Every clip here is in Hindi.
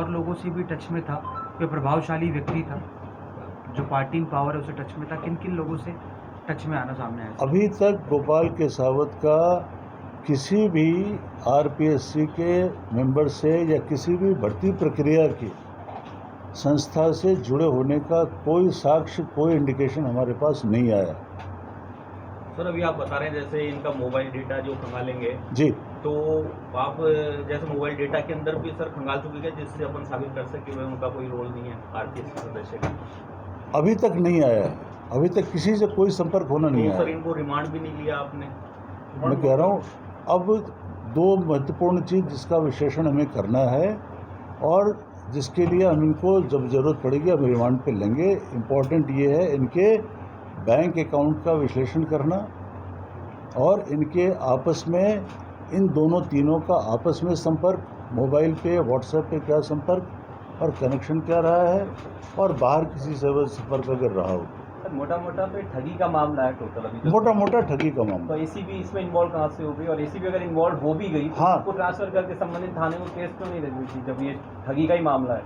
और लोगों से भी टच में था? कोई प्रभावशाली व्यक्ति था जो पार्टी इन पावर है उसे टच में था? किन किन लोगों से टच में आना सामने आया? अभी तक गोपाल केसावत का किसी भी आरपीएससी के मेंबर से या किसी भी भर्ती प्रक्रिया की संस्था से जुड़े होने का कोई साक्ष्य, कोई इंडिकेशन हमारे पास नहीं आया। सर, अभी आप बता रहे हैं जैसे इनका मोबाइल डेटा जो खंगालेंगे जी, तो आप जैसे मोबाइल डेटा के अंदर भी सर खंगाल चुके हैं जिससे अपन साबित कर सके कि उनका कोई रोल नहीं है आरपीएससी सदस्य का? अभी तक नहीं आया है। अभी तक किसी से कोई संपर्क होना नहीं तो सर आया। इनको रिमांड भी नहीं लिया आपने? मैं कह रहा हूँ अब दो महत्वपूर्ण चीज़ जिसका विश्लेषण हमें करना है और जिसके लिए हम इनको जब ज़रूरत पड़ेगी हम रिमांड पे लेंगे। इम्पॉर्टेंट ये है इनके बैंक अकाउंट का विश्लेषण करना और इनके आपस में इन दोनों तीनों का आपस में संपर्क, मोबाइल पे व्हाट्सएप पे क्या संपर्क और कनेक्शन क्या रहा है और बाहर किसी से संपर्क अगर रहा हो। मोटा मोटा तो ठगी का मामला है टोटल अभी। मोटा मोटा ठगी का मामला। तो एसीबी इसमें इन्वॉल्व कहाँ से हो गई और एसीबी अगर इन्वॉल्व हो भी गई तो हाँ, उसको ट्रांसफर करके संबंधित थाने में केस क्यों नहीं लगी थी जब ये ठगी का ही मामला है?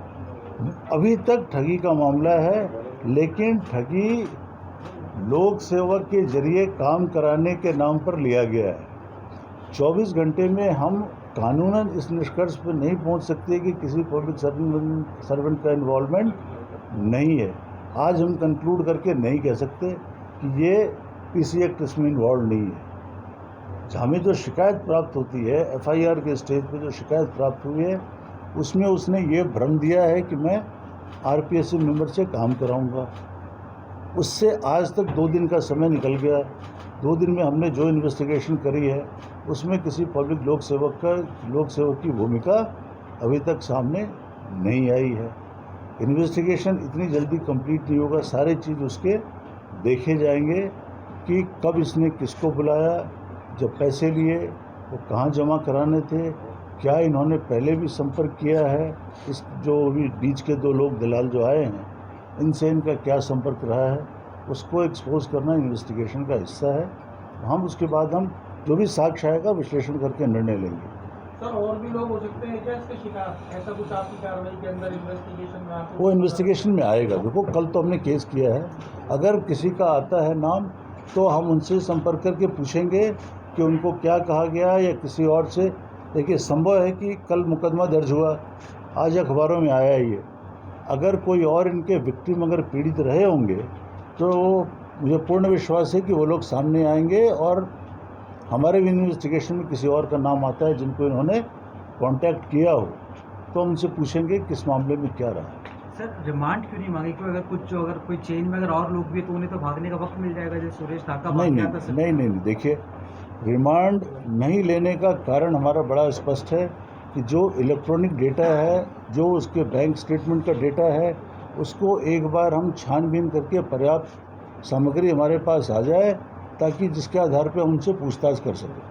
अभी तक ठगी का मामला है, लेकिन ठगी लोक सेवक के जरिए काम कराने के नाम पर लिया गया है। 24 घंटे में हम कानूनन इस निष्कर्ष पर नहीं पहुंच सकते कि किसी पब्लिक सर्वेंट का इन्वॉल्वमेंट नहीं है। आज हम कंक्लूड करके नहीं कह सकते कि ये पीसी एक्ट इसमें इन्वॉल्व नहीं है। हमें जो शिकायत प्राप्त होती है एफआईआर के स्टेज पे जो शिकायत प्राप्त हुई है उसमें उसने ये भ्रम दिया है कि मैं आरपीएससी मेंबर से काम कराऊंगा। उससे आज तक 2 दिन का समय निकल गया। 2 दिन में हमने जो इन्वेस्टिगेशन करी है उसमें किसी पब्लिक लोक सेवक की भूमिका अभी तक सामने नहीं आई है। इन्वेस्टिगेशन इतनी जल्दी कंप्लीट नहीं होगा। सारे चीज़ उसके देखे जाएंगे कि कब इसने किसको बुलाया, जब पैसे लिए वो कहाँ जमा कराने थे, क्या इन्होंने पहले भी संपर्क किया है, इस जो अभी बीच के 2 लोग दलाल जो आए हैं इनसे इनका क्या संपर्क रहा है, उसको एक्सपोज करना इन्वेस्टिगेशन का हिस्सा है। हम उसके बाद हम जो भी साक्ष्य आएगा विश्लेषण करके निर्णय लेंगे। सर, और भी लोग हो सकते हैं क्या इसके शिकार? ऐसा कुछ आपकी कार्रवाई के अंदर इन्वेस्टिगेशन में आपको? वो इन्वेस्टिगेशन में आएगा। देखो, कल तो हमने केस किया है, अगर किसी का आता है नाम तो हम उनसे संपर्क करके पूछेंगे कि उनको क्या कहा गया या किसी और से। देखिए, संभव है कि कल मुकदमा दर्ज हुआ, आज अखबारों में आया ही है। अगर कोई और इनके विक्टिम अगर पीड़ित रहे होंगे तो मुझे पूर्ण विश्वास है कि वो लोग सामने आएंगे और हमारे भी इन्वेस्टिगेशन में किसी और का नाम आता है जिनको इन्होंने कांटेक्ट किया हो तो उनसे पूछेंगे किस मामले में क्या रहा। सर, रिमांड क्यों नहीं मांगे? क्यों? अगर कोई चेन में अगर और लोग भी तो उन्हें तो भागने का वक्त मिल जाएगा जैसे सुरेश ढाका भाग गया था। नहीं, देखिए, रिमांड नहीं लेने का कारण हमारा बड़ा स्पष्ट है कि जो इलेक्ट्रॉनिक डेटा है, जो उसके बैंक स्टेटमेंट का डेटा है, उसको एक बार हम छानबीन करके पर्याप्त सामग्री हमारे पास आ जाए ताकि जिसके आधार पर हम उनसे पूछताछ कर सकें।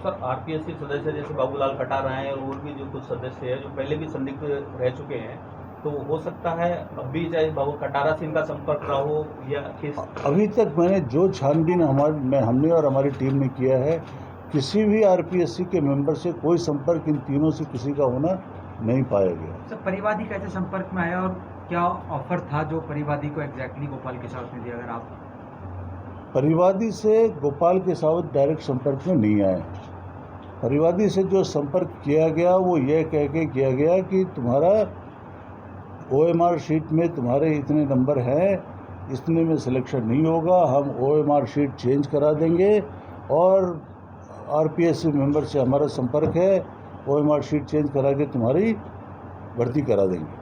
सर, आरपीएससी सदस्य जैसे बाबूलाल खटारा हैं और भी जो कुछ सदस्य हैं जो पहले भी संदिग्ध रह चुके हैं, तो हो सकता है अब भी चाहे बाबू खटारा से इनका संपर्क रहा हो या किस? अभी तक मैंने जो छानबीन हमने और हमारी टीम ने किया है, किसी भी आरपीएससी के मेंबर से कोई संपर्क इन तीनों से किसी का होना नहीं पाया गया। सर, परिवादी कैसे संपर्क में आया और क्या ऑफर था जो परिवादी को एग्जैक्टली गोपाल केसावत ने दिया? अगर आप परिवादी से गोपाल केसावत डायरेक्ट संपर्क में नहीं आए। परिवादी से जो संपर्क किया गया वो ये कह के किया गया कि तुम्हारा ओएमआर शीट में तुम्हारे इतने नंबर हैं, इतने में सिलेक्शन नहीं होगा, हम ओएमआर शीट चेंज करा देंगे और आरपीएससी मेंबर से हमारा संपर्क है, ओएमआर शीट चेंज करा के तुम्हारी भर्ती करा देंगे।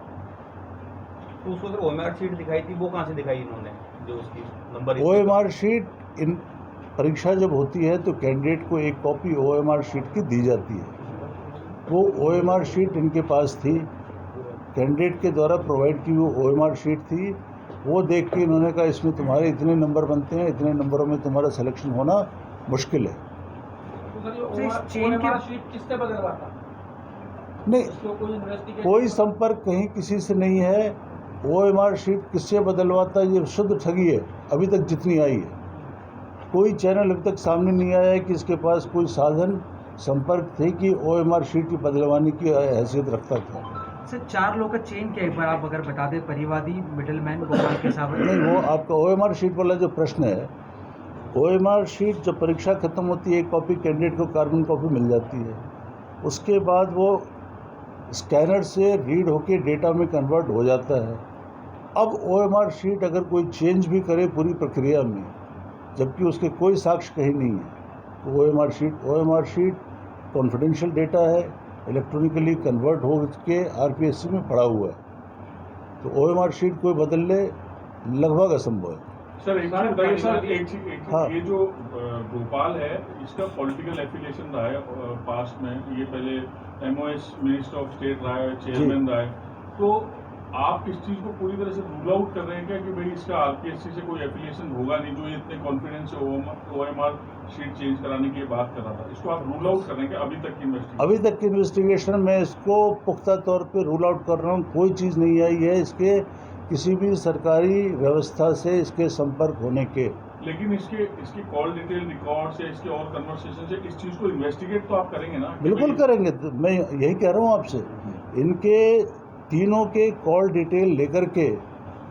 तो उसको अगर ओएमआर शीट दिखाई थी वो कहाँ से दिखाई इन्होंने? जो उसकी नंबर ओएमआर शीट इन परीक्षा जब होती है तो कैंडिडेट को एक कॉपी ओएमआर शीट की दी जाती है। वो ओएमआर शीट इनके पास थी, कैंडिडेट के द्वारा प्रोवाइड की वो ओएमआर शीट थी। वो देख के इन्होंने कहा इसमें तुम्हारे इतने नंबर बनते हैं, इतने नंबरों में तुम्हारा सिलेक्शन होना मुश्किल है। ओएमआर शीट किससे बदलवाता? नहीं, कोई कोई संपर्क कहीं किसी से नहीं है। ओएमआर शीट किससे बदलवाता, ये शुद्ध ठगी है। अभी तक जितनी आई है कोई चैनल अभी तक सामने नहीं आया है कि इसके पास कोई साधन संपर्क थे कि OMR शीट की बदलवाने की हैसियत रखता था। सर 4 लोगों का चेन क्या है, एक बार आप अगर बता दें, परिवादी, मिडलमैन, गोपाल केसावत। नहीं, वो आपका OMR शीट वाला जो प्रश्न है, OMR शीट जब परीक्षा खत्म होती है, एक कॉपी कैंडिडेट को कार्बन कॉपी मिल जाती है, उसके बाद वो स्कैनर से रीड होके डेटा में कन्वर्ट हो जाता है। अब OMR शीट अगर कोई चेंज भी करे पूरी प्रक्रिया में, जबकि उसके कोई साक्ष्य कहीं नहीं है, तो OMR शीट कॉन्फिडेंशियल डेटा है, इलेक्ट्रॉनिकली कन्वर्ट हो के RPSC में पड़ा हुआ है, तो OMR शीट कोई बदल ले लगभग असंभव है। सर एक चीज बताइए सर, एक चीज हाँ। ये जो भोपाल है, इसका पॉलिटिकल एफिलिएशन रहा है पास्ट में, ये पहले MOS मिनिस्टर ऑफ स्टेट रहा है, चेयरमैन रहा है, तो आप इस चीज को पूरी तरह से रूल आउट कर रहे हैं क्या कि भाई इसका RPSC से कोई एफिलिएशन होगा नहीं, जो ये इतने कॉन्फिडेंस से OMR शीट चेंज कराने की बात कर रहा था, इसको आप रूल आउट कर रहे हैं क्या अभी तक की इन्वेस्टिगेशन? अभी तक की इन्वेस्टिगेशन में इसको पुख्ता तौर पे रूल आउट कर रहा हूँ, कोई चीज़ नहीं आई है इसके किसी भी सरकारी व्यवस्था से इसके संपर्क होने के। लेकिन इसकी कॉल डिटेल रिकॉर्ड से, इसके और कन्वर्सेशन से इस चीज को इन्वेस्टिगेट तो आप करेंगे ना? बिल्कुल करेंगे, तो मैं यही कह रहा हूँ आपसे, इनके तीनों के कॉल डिटेल लेकर के,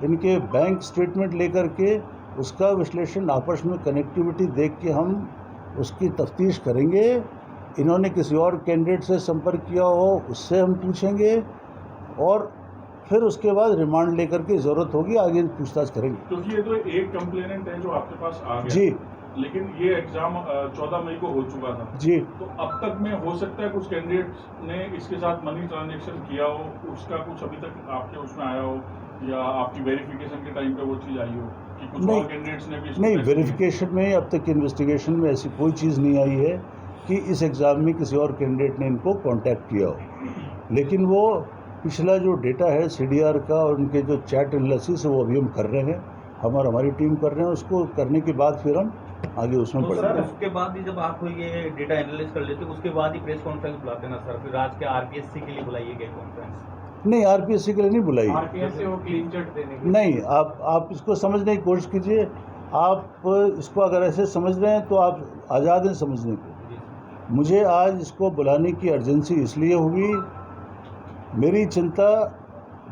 इनके बैंक स्टेटमेंट लेकर के, उसका विश्लेषण, आपस में कनेक्टिविटी देख के हम उसकी तफ्तीश करेंगे। इन्होंने किसी और कैंडिडेट से संपर्क किया हो उससे हम पूछेंगे, और फिर उसके बाद रिमांड लेकर के ज़रूरत होगी आगे पूछताछ करेंगे। क्योंकि ये तो एक कंप्लेनेंट है जो आपके पास आ गया जी, लेकिन ये एग्जाम 14 मई को हो चुका था, जी, तो अब तक में हो सकता है कुछ कैंडिडेट्स ने इसके साथ मनी ट्रांजैक्शन किया हो, उसका कुछ अभी तक आपके उसमें आया हो, या आपकी वेरिफिकेशन के टाइम पे वो चीज़ आई हो कि कुछ नहीं, और कैंडिडेट्स ने भी इसको नहीं, टेस्ट किया? वेरिफिकेशन में अब तक इन्वेस्टिगेशन में ऐसी कोई चीज़ नहीं आई है कि इस एग्ज़ाम में किसी और कैंडिडेट ने इनको कांटेक्ट किया हो, लेकिन वो पिछला जो डेटा है CDR का और उनके जो चैट एनालिसिस है वो अभी हम कर रहे हैं, हम और हमारी टीम कर रहे हैं। उसको करने के बाद फिर हम आगे उसमें तो सर बढ़ेंगे। उसके बाद ही जब आप ये डेटा एनालिसिस कर लेते उसके बाद ही प्रेस कॉन्फ्रेंस बुलाते ना सर, फिर आज के RPSC के लिए बुलाइए गए कॉन्फ्रेंस? नहीं, RPSC के लिए नहीं बुलाई। RPSC को क्लीन चिट देने की नहीं, आप इसको समझने की कोशिश कीजिए। आप इसको अगर ऐसे समझ रहे हैं तो आप आज़ाद हैं समझने को। मुझे आज इसको बुलाने की अर्जेंसी इसलिए हुई, मेरी चिंता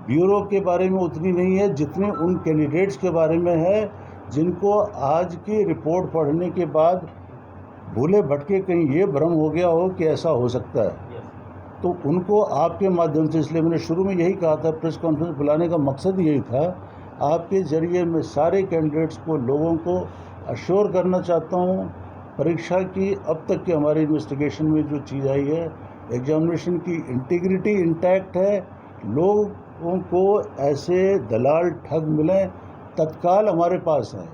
ब्यूरो के बारे में उतनी नहीं है जितनी उन कैंडिडेट्स के बारे में है जिनको आज की रिपोर्ट पढ़ने के बाद भूले भटके कहीं ये भ्रम हो गया हो कि ऐसा हो सकता है, तो उनको आपके माध्यम से, इसलिए मैंने शुरू में यही कहा था, प्रेस कॉन्फ्रेंस बुलाने का मकसद यही था, आपके ज़रिए मैं सारे कैंडिडेट्स को, लोगों को अश्योर करना चाहता हूँ परीक्षा की अब तक की हमारी इन्वेस्टिगेशन में जो चीज़ आई है, एग्जामिनेशन की इंटीग्रिटी इंटैक्ट है। लोगों को ऐसे दलाल ठग मिले तत्काल हमारे पास है,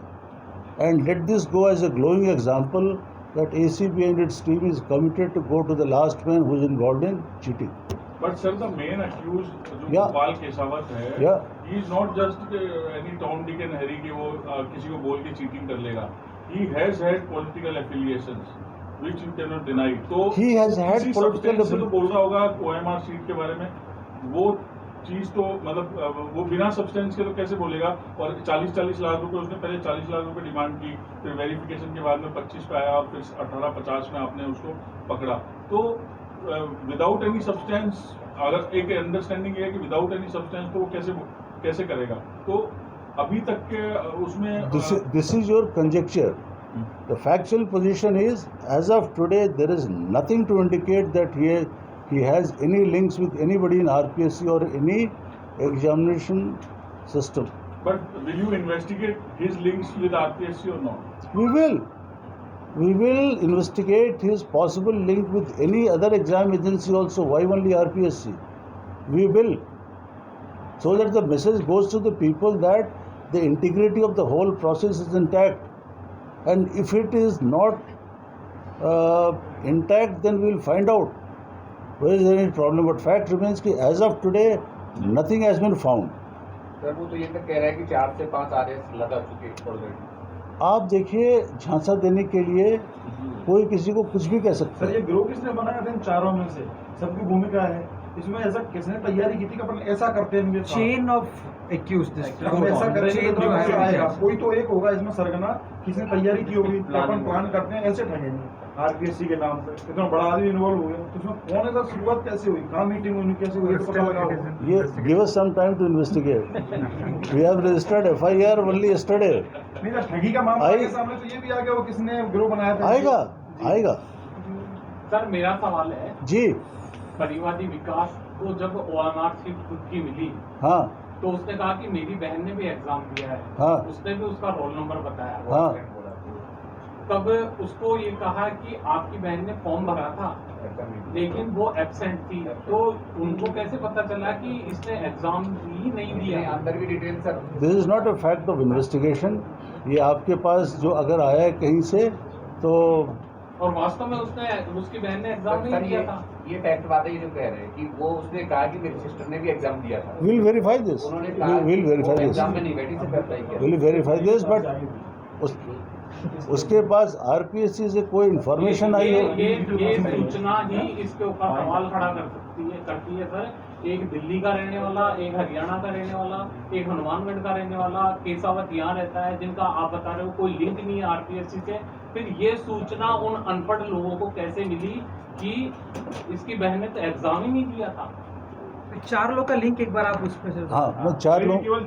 and let this go as a glowing example that ACB and its team is committed to go to the last man who is involved in cheating. But sir, the main accused जो Yeah. गोपाल केसावत है, Yeah. he is not just any Tom, Dick and Harry कि वो किसी को बोल के चीटिंग कर लेगा. He has had political affiliations, which you cannot deny. तो He has had किसी political substance से तो बोल रहा होगा OMR शीट के बारे में, वो चीज तो मतलब वो बिना सब्सटेंस के तो कैसे बोलेगा? और 40-40 लाख रुपए उसने पहले 40 लाख रुपए डिमांड की, फिर वेरिफिकेशन के बाद में 25 पे आया और फिर 18-50 में आपने उसको पकड़ा। तो विदाउट एनी सब्सटेंस, अगर एक अंडरस्टैंडिंग है कि विदाउट एनी सब्सटेंस तो वो कैसे करेगा? तो अभी तक के उसमें This is your conjecture. The factual position is, as of today, there is nothing to indicate that he has any links with anybody in RPSC or any examination system. But will you investigate his links with RPSC or not? We will investigate his possible link with any other exam agency also. Why only RPSC? We will. So that the message goes to the people that the integrity of the whole process is intact. And if it is not intact, then we will find out where is there any problem. But fact remains that as of today, nothing has been found. Sir वो तो ये तक कह रहा है कि 4 से 5 RS लगा चुके ऑलरेडी। आप देखिए, झांसा देने के लिए कोई किसी को कुछ भी कह सकता सर है। ये गिरोह किसने बनाया था इन चारों में से? सबकी भूमिका है इसमें। ऐसा किसने तैयारी की थी कि अपन ऐसा करते हैं? चेन ऑफ एक्यूज, हम ऐसा करेंगे तो ऐसा आएगा। कोई तो एक होगा इसमें सरगना, किसने तैयारी की होगी, अपन प्लान करते हैं ऐसे ठगेंगे। आरपीएससी के नाम पे इतना बड़ा आदमी इन्वॉल्व हो गया, तो उसमें कौन है सर? शुरुआत कैसे हुई, कहाँ मीटिंग हुई, कैसे हुई, ये तो पता लगा होगा। ये give us some time to investigate. We have registered FIR only yesterday. नहीं सर, ठगी का मामला आई- आगे सामने तो ये भी आ गया, वो किसने गिरोह बनाया था? आएगा आएगा सर मेरा सवाल है, जी। परिवादी विकास को जब OMR सीट खुद की मिली हाँ तो उसने कहा कि मेरी बहन ने भी एग्जाम दिया है, हाँ उसने भी उसका रोल नंबर बताया, हाँ तब उसको ये कहा कि आपकी बहन ने फॉर्म भरा था लेकिन वो एब्सेंट थी, तो उनको कैसे पता चला कि इसने एग्जाम ही नहीं दिया? अंदर भी detail sir this is not a fact of investigation. ये आपके पास जो अगर आया है कहीं से तो और वास्तव में उसकी बहन ने एग्जाम नहीं सर दिया था। ये फैक्ट बात है, ये जो कह रहे हैं कि वो उसने कहा कि मेरी सिस्टर ने भी एग्जाम दिया था, विल वेरीफाई दिस, उन्होंने कहा विल वेरीफाई दिस, एग्जाम में नहीं बैठी सिर्फ अप्लाई किया। विल वेरीफाई दिस, बट उसके पास आरपीएससी से कोई इंफॉर्मेशन आई हो। ये सूचना ही इसके ऊपर सवाल खड़ा करती है सर। एक दिल्ली का रहने वाला, एक हरियाणा का रहने वाला, एक हनुमानगढ़ का रहने वाला, केसावत यहाँ रहता है, जिनका आप बता रहे हो कोई लिंक नहीं है आरपीएससी से। फिर ये सूचना उन अनपढ़ लोगों को कैसे मिली कि इसकी बहन ने तो एग्जाम ही नहीं दिया था? 4 लोग का लिंक एक बार आप उस पर हाँ मैं 4 लोग